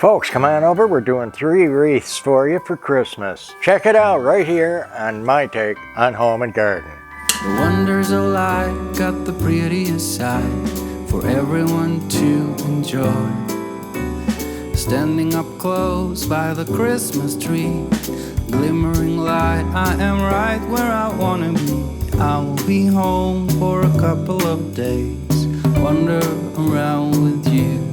Folks, come on over. We're doing 3 wreaths for you for Christmas. Check it out right here on my take on home and garden. The wonders of life got the prettiest side for everyone to enjoy. Standing up close by the Christmas tree, glimmering light, I am right where I wanna be. I will be home for a couple of days, wander around with you.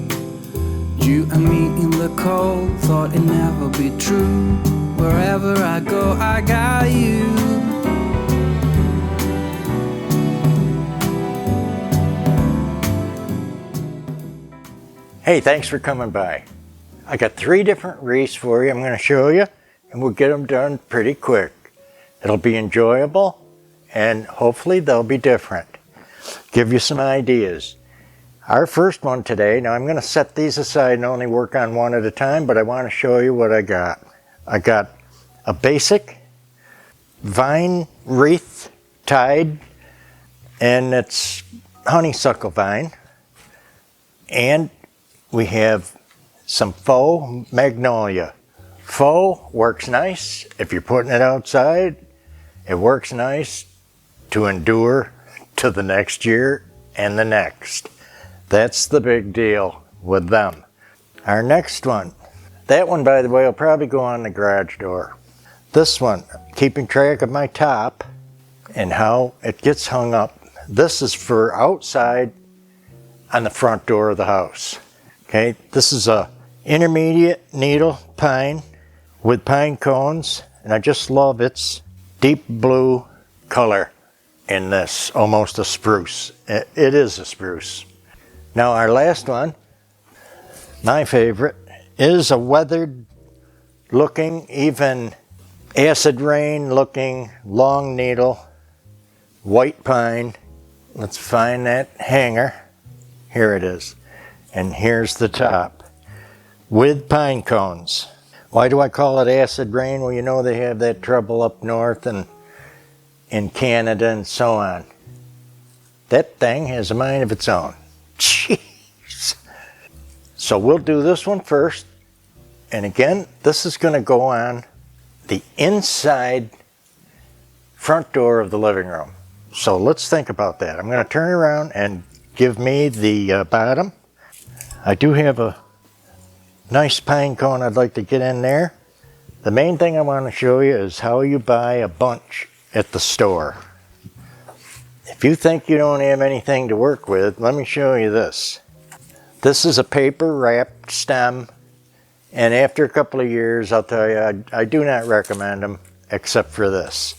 You and me in the cold, thought it'd never be true. Wherever I go, I got you. Hey, thanks for coming by. I got 3 different wreaths for you I'm going to show you, and we'll get them done pretty quick. It'll be enjoyable, and hopefully they'll be different. Give you some ideas. Our first one today, now I'm going to set these aside and only work on one at a time, but I want to show you what I got. I got a basic vine wreath tied, and it's honeysuckle vine. And we have some faux magnolia. Faux works nice if you're putting it outside. It works nice to endure to the next year and the next. That's the big deal with them. Our next one, that one, by the way, will probably go on the garage door. This one, keeping track of my top and how it gets hung up. This is for outside on the front door of the house. Okay, this is a intermediate needle pine with pine cones, and I just love its deep blue color in this, almost a spruce. It is a spruce. Now our last one, my favorite, is a weathered looking, even acid rain looking long needle, white pine. Let's find that hanger. Here it is. And here's the top with pine cones. Why do I call it acid rain? Well, you know they have that trouble up north and in Canada and so on. That thing has a mind of its own. Jeez. So we'll do this one first. And again, this is going to go on the inside front door of the living room. So let's think about that. I'm going to turn around and give me the bottom. I do have a nice pine cone I'd like to get in there. The main thing I want to show you is how you buy a bunch at the store. If you think you don't have anything to work with, let me show you this. This is a paper wrapped stem, and after a couple of years, I'll tell you, I do not recommend them except for this.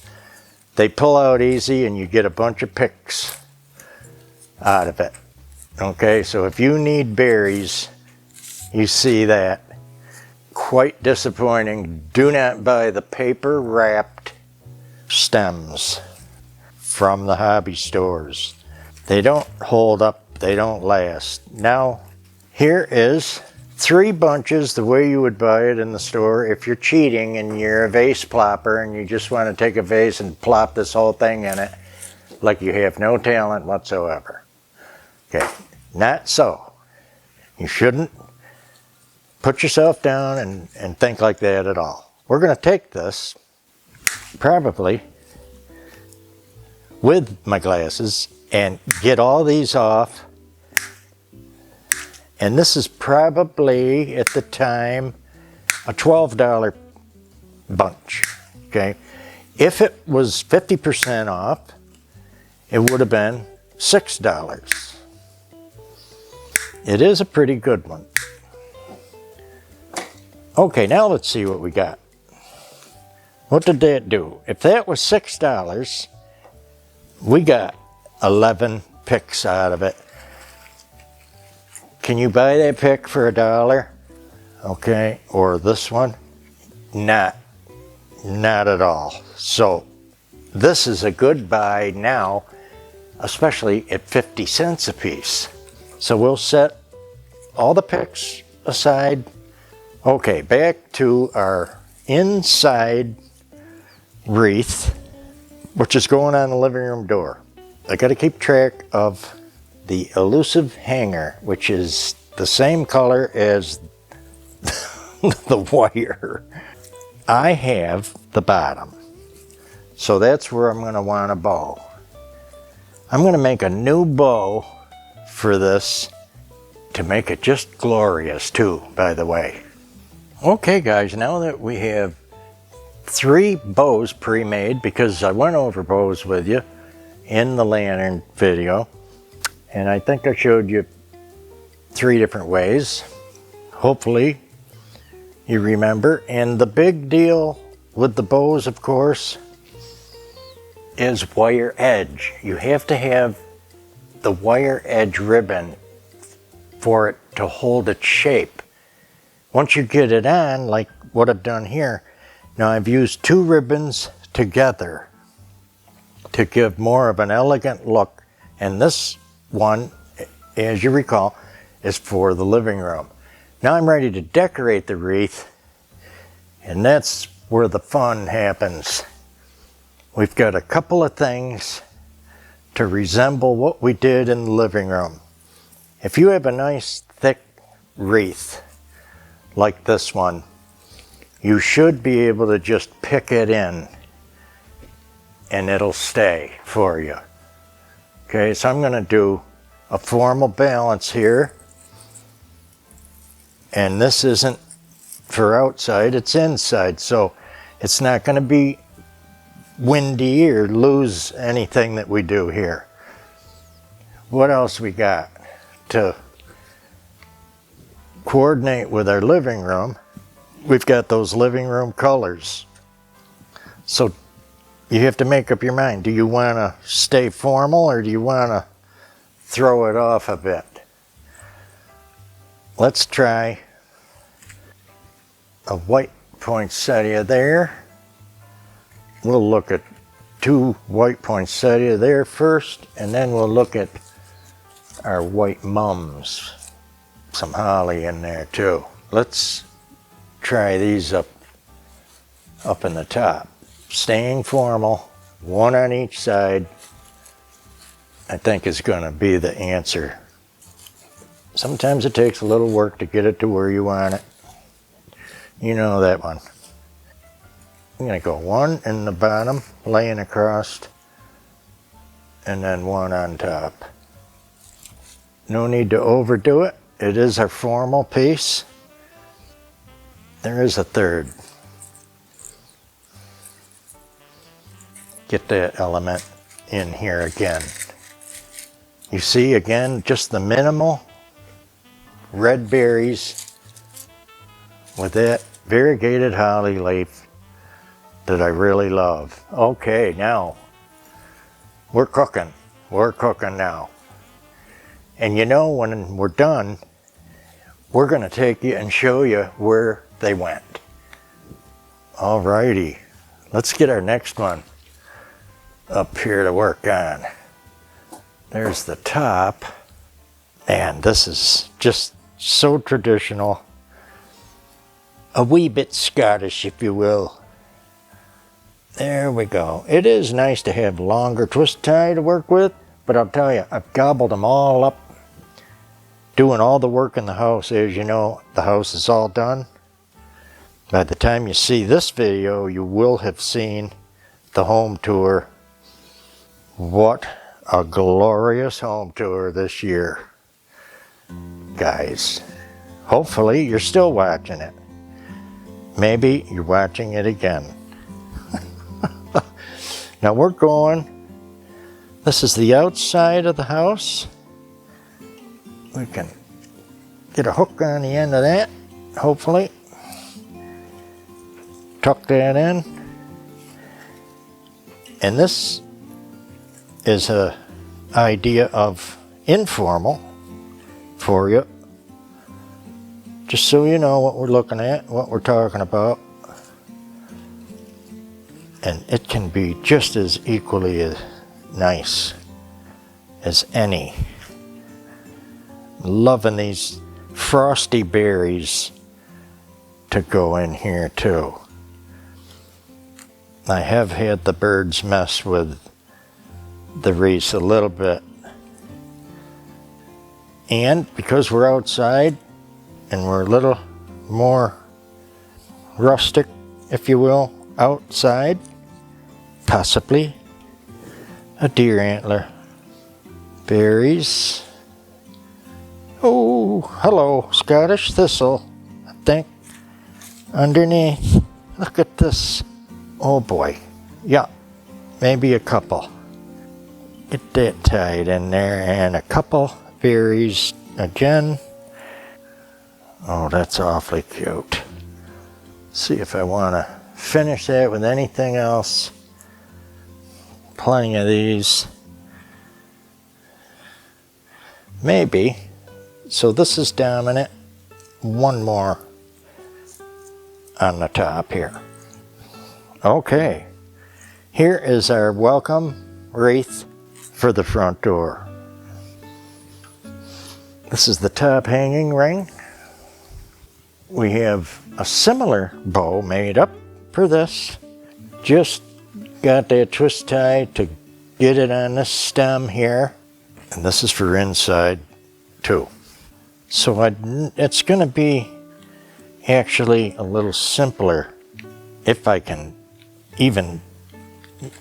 They pull out easy and you get a bunch of picks out of it. Okay, so if you need berries, you see that. Quite disappointing. Do not buy the paper wrapped stems from the hobby stores. They don't hold up, they don't last. Now, here is 3 bunches the way you would buy it in the store if you're cheating and you're a vase plopper and you just want to take a vase and plop this whole thing in it like you have no talent whatsoever. Okay, not so. You shouldn't put yourself down and think like that at all. We're going to take this, probably with my glasses, and get all these off. And this is probably, at the time, a $12 bunch, okay? If it was 50% off, it would have been $6. It is a pretty good one. Okay, now let's see what we got. What did that do? If that was $6, we got 11 picks out of it. Can you buy that pick for $1? Okay, or this one? Not at all. So this is a good buy now, especially at 50 cents a piece. So we'll set all the picks aside. Okay, back to our inside wreath, which is going on the living room door. I got to keep track of the elusive hanger, which is the same color as the wire. I have the bottom. So that's where I'm going to want a bow. I'm going to make a new bow for this to make it just glorious too, by the way. Okay guys, now that we have 3 bows pre-made, because I went over bows with you in the lantern video, and I think I showed you 3 different ways. Hopefully you remember. And the big deal with the bows, of course, is wire edge. You have to have the wire edge ribbon for it to hold its shape. Once you get it on, like what I've done here, now I've used 2 ribbons together to give more of an elegant look. And this one, as you recall, is for the living room. Now I'm ready to decorate the wreath, and that's where the fun happens. We've got a couple of things to resemble what we did in the living room. If you have a nice thick wreath like this one, you should be able to just pick it in and it'll stay for you. Okay, so I'm going to do a formal balance here. And this isn't for outside, it's inside, so it's not going to be windy or lose anything that we do here. What else we got to coordinate with our living room? We've got those living room colors. So you have to make up your mind. Do you want to stay formal or do you want to throw it off a bit? Let's try a white poinsettia there. We'll look at 2 white poinsettia there first, and then we'll look at our white mums. Some holly in there too. Let's try these up in the top. Staying formal, 1 on each side, I think is going to be the answer. Sometimes it takes a little work to get it to where you want it. You know that one. I'm going to go 1 in the bottom, laying across, and then 1 on top. No need to overdo it. It is our formal piece. There is a 3rd. Get that element in here again. You see again, just the minimal red berries with that variegated holly leaf that I really love. Okay, now we're cooking. We're cooking now. And you know, when we're done, we're going to take you and show you where they went. Alrighty, let's get our next one up here to work on. There's the top. And this is just so traditional. A wee bit Scottish, if you will. There we go. It is nice to have longer twist tie to work with, but I'll tell you, I've gobbled them all up doing all the work in the house. As you know, the house is all done. By the time you see this video, you will have seen the home tour. What a glorious home tour this year, guys. Hopefully you're still watching it. Maybe you're watching it again. Now we're going, this is the outside of the house. We can get a hook on the end of that, hopefully. Tuck that in. And this is an idea of informal for you. Just so you know what we're looking at, what we're talking about. And it can be just as equally as nice as any. Loving these frosty berries to go in here too. I have had the birds mess with the wreaths a little bit. And because we're outside and we're a little more rustic, if you will, outside. Possibly a deer antler. Berries. Oh, hello, Scottish thistle, I think. Underneath, look at this. Oh boy, yeah, maybe a couple. Get that tied in there, and a couple berries again. Oh, that's awfully cute. See if I want to finish that with anything else. Plenty of these. Maybe. So this is dominant. One more on the top here. Okay. Here is our welcome wreath for the front door. This is the top hanging ring. We have a similar bow made up for this. Just got that twist tie to get it on this stem here. And this is for inside too. So it's going to be actually a little simpler if I can even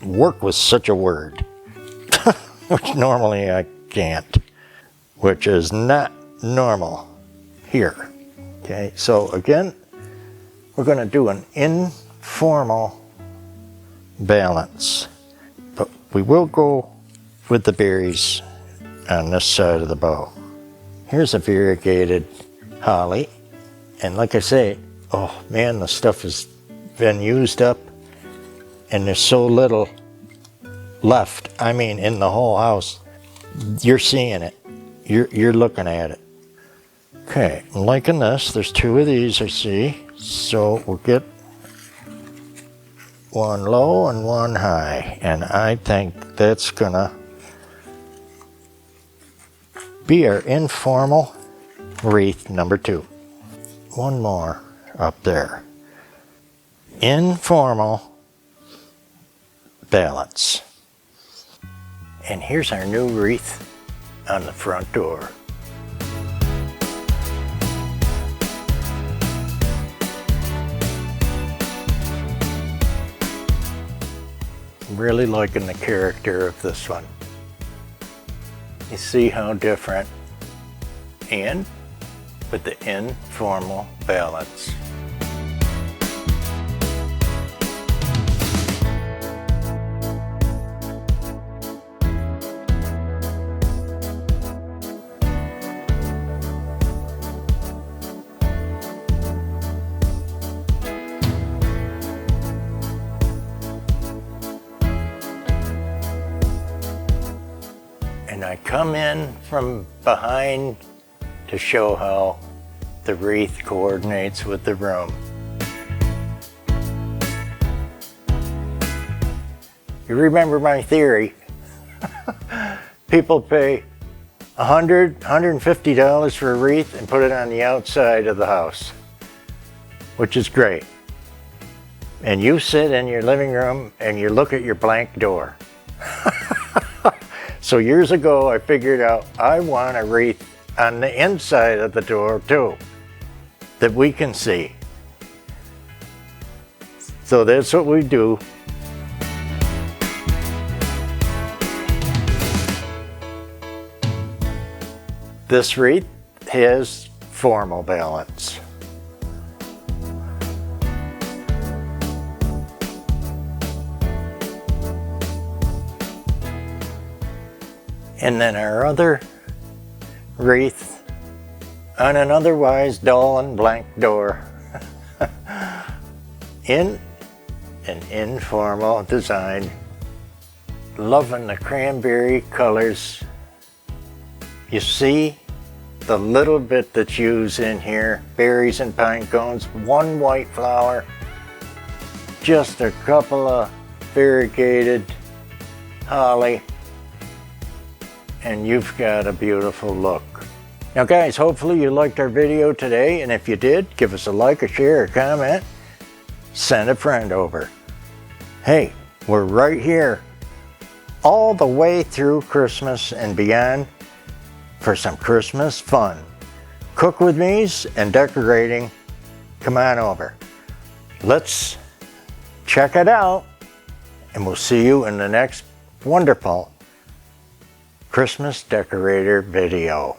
work with such a word, which normally I can't, which is not normal here. Okay, so again, we're going to do an informal balance, but we will go with the berries on this side of the bow. Here's a variegated holly, and like I say, oh man, the stuff has been used up and there's so little left. I mean, in the whole house. You're seeing it. You're looking at it. Okay, I'm liking this. There's two of these I see. So we'll get one low and one high. And I think that's gonna be our informal wreath number 2. One more up there. Informal balance. And here's our new wreath on the front door. I'm really liking the character of this one. You see how different, and with the informal balance. And I come in from behind to show how the wreath coordinates with the room. You remember my theory. People pay $150 for a wreath and put it on the outside of the house, which is great. And you sit in your living room and you look at your blank door. So years ago, I figured out I want a wreath on the inside of the door too, that we can see. So that's what we do. This wreath has formal balance. And then our other wreath on an otherwise dull and blank door in an informal design. Loving the cranberry colors. You see the little bit that's used in here, berries and pine cones, one white flower, just a couple of variegated holly, and you've got a beautiful look. Now guys, hopefully you liked our video today, and if you did, give us a like, a share, a comment, send a friend over. Hey, we're right here all the way through Christmas and beyond for some Christmas fun. Cook with me's and decorating, come on over. let's check it out, and we'll see you in the next wonderful Christmas decorator video.